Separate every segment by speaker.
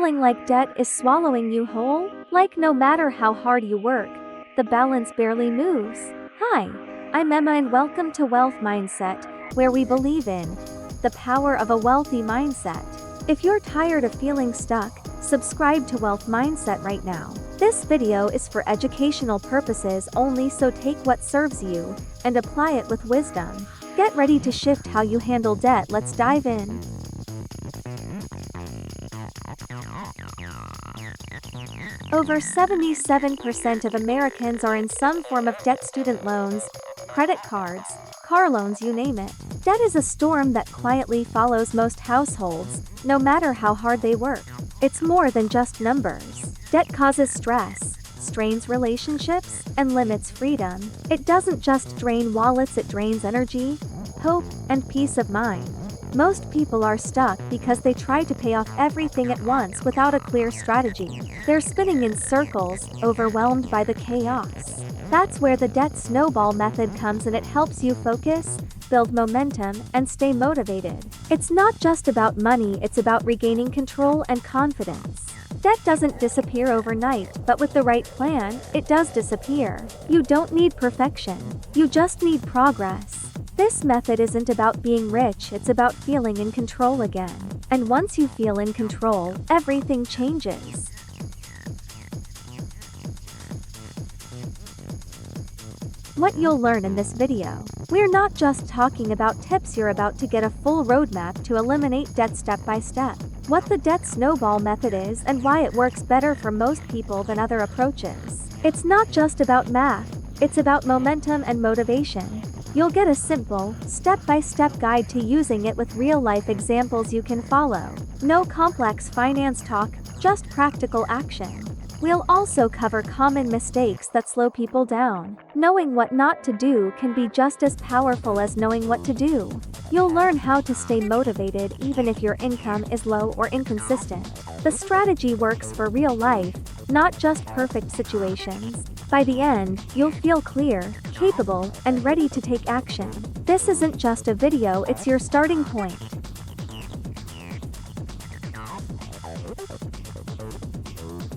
Speaker 1: Feeling like debt is swallowing you whole? Like no matter how hard you work, the balance barely moves? Hi, I'm Emma and welcome to Wealth Mindset, where we believe in the power of a wealthy mindset. If you're tired of feeling stuck, subscribe to Wealth Mindset right now. This video is for educational purposes only, so take what serves you and apply it with wisdom. Get ready to shift how you handle debt. Let's dive in. Over 77% of Americans are in some form of debt: student loans, credit cards, car loans, you name it. Debt is a storm that quietly follows most households, no matter how hard they work. It's more than just numbers. Debt causes stress, strains relationships, and limits freedom. It doesn't just drain wallets, it drains energy, hope, and peace of mind. Most people are stuck because they try to pay off everything at once without a clear strategy. They're spinning in circles, overwhelmed by the chaos. That's where the Debt Snowball Method comes in. It helps you focus, build momentum, and stay motivated. It's not just about money, it's about regaining control and confidence. Debt doesn't disappear overnight, but with the right plan, it does disappear. You don't need perfection. You just need progress. This method isn't about being rich, it's about feeling in control again. And once you feel in control, everything changes. What you'll learn in this video. We're not just talking about tips, you're about to get a full roadmap to eliminate debt step by step. What the Debt Snowball Method is and why it works better for most people than other approaches. It's not just about math, it's about momentum and motivation. You'll get a simple, step-by-step guide to using it with real-life examples you can follow. No complex finance talk, just practical action. We'll also cover common mistakes that slow people down. Knowing what not to do can be just as powerful as knowing what to do. You'll learn how to stay motivated even if your income is low or inconsistent. The strategy works for real life, not just perfect situations. By the end, you'll feel clear, capable, and ready to take action. This isn't just a video, it's your starting point.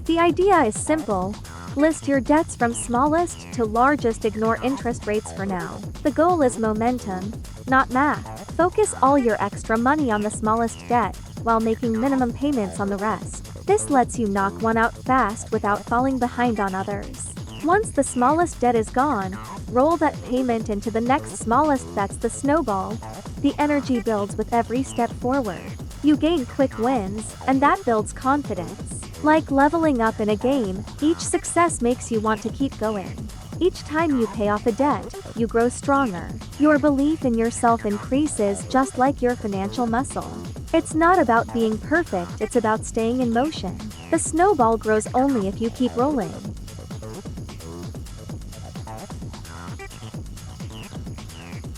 Speaker 1: The idea is simple. List your debts from smallest to largest, ignore interest rates for now. The goal is momentum, not math. Focus all your extra money on the smallest debt, while making minimum payments on the rest. This lets you knock one out fast without falling behind on others. Once the smallest debt is gone, roll that payment into the next smallest. That's the snowball. The energy builds with every step forward. You gain quick wins, and that builds confidence. Like leveling up in a game, each success makes you want to keep going. Each time you pay off a debt, you grow stronger. Your belief in yourself increases, just like your financial muscle. It's not about being perfect, it's about staying in motion. The snowball grows only if you keep rolling.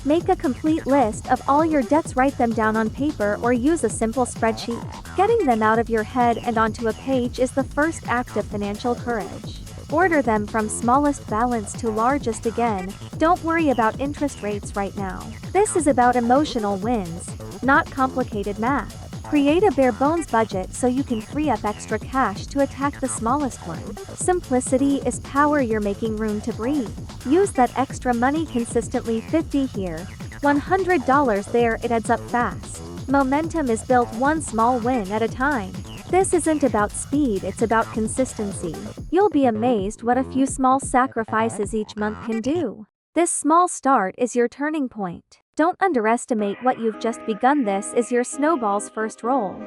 Speaker 1: Make a complete list of all your debts, write them down on paper or use a simple spreadsheet. Getting them out of your head and onto a page is the first act of financial courage. Order them from smallest balance to largest. Again, don't worry about interest rates right now. This is about emotional wins, not complicated math. Create a bare bones budget so you can free up extra cash to attack the smallest one. Simplicity is power. You're making room to breathe. Use that extra money consistently. $50 here, $100 there, it adds up fast. Momentum is built one small win at a time. This isn't about speed, it's about consistency. You'll be amazed what a few small sacrifices each month can do. This small start is your turning point. Don't underestimate what you've just begun. This is your snowball's first roll.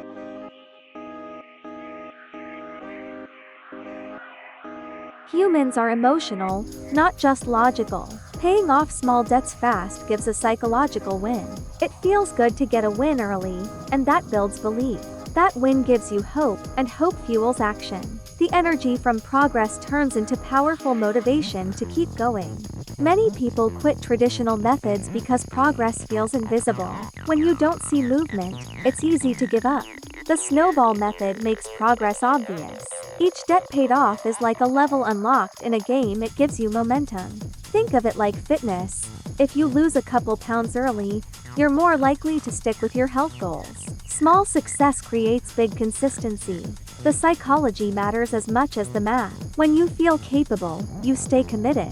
Speaker 1: Humans are emotional, not just logical. Paying off small debts fast gives a psychological win. It feels good to get a win early, and that builds belief. That win gives you hope, and hope fuels action. The energy from progress turns into powerful motivation to keep going. Many people quit traditional methods because progress feels invisible. When you don't see movement, it's easy to give up. The snowball method makes progress obvious. Each debt paid off is like a level unlocked in a game. It gives you momentum. Think of it like fitness. If you lose a couple pounds early, you're more likely to stick with your health goals. Small success creates big consistency. The psychology matters as much as the math. When you feel capable, you stay committed.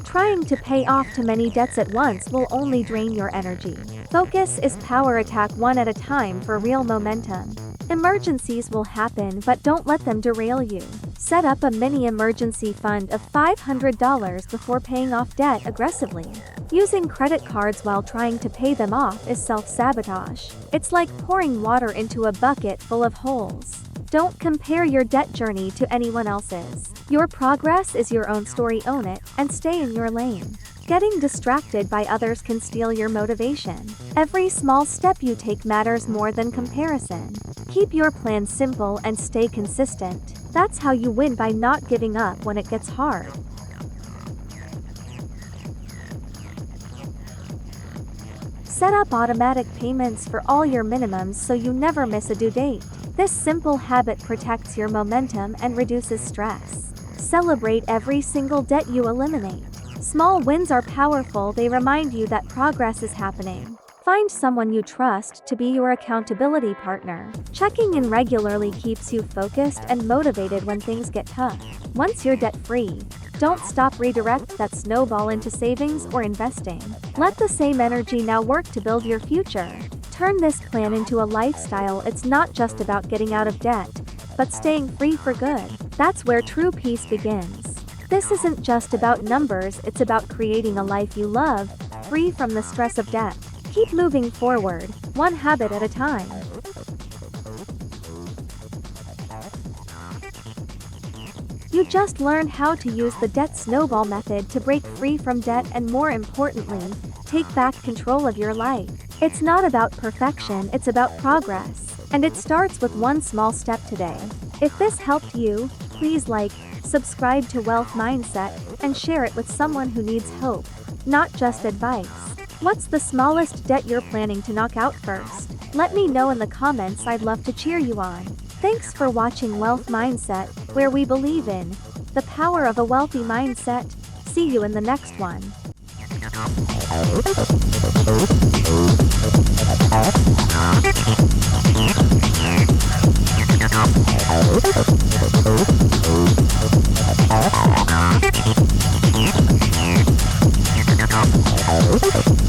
Speaker 1: Trying to pay off too many debts at once will only drain your energy. Focus is power. Attack one at a time for real momentum. Emergencies will happen, but don't let them derail you. Set up a mini emergency fund of $500 before paying off debt aggressively. Using credit cards while trying to pay them off is self-sabotage. It's like pouring water into a bucket full of holes. Don't compare your debt journey to anyone else's. Your progress is your own story. Own it, and stay in your lane. Getting distracted by others can steal your motivation. Every small step you take matters more than comparison. Keep your plan simple and stay consistent. That's how you win, by not giving up when it gets hard. Set up automatic payments for all your minimums so you never miss a due date. This simple habit protects your momentum and reduces stress. Celebrate every single debt you eliminate. Small wins are powerful. They remind you that progress is happening. Find someone you trust to be your accountability partner. Checking in regularly keeps you focused and motivated when things get tough. Once you're debt-free, don't stop. Redirect that snowball into savings or investing. Let the same energy now work to build your future. Turn this plan into a lifestyle. It's not just about getting out of debt, but staying free for good. That's where true peace begins. This isn't just about numbers, it's about creating a life you love, free from the stress of debt. Keep moving forward, one habit at a time. You just learned how to use the Debt Snowball Method to break free from debt and, more importantly, take back control of your life. It's not about perfection, it's about progress. And it starts with one small step today. If this helped you, please like, subscribe to Wealth Mindset, and share it with someone who needs hope, not just advice. What's the smallest debt you're planning to knock out first? Let me know in the comments. I'd love to cheer you on. Thanks for watching Wealth Mindset, where we believe in the power of a wealthy mindset. See you in the next one.
Speaker 2: Oh,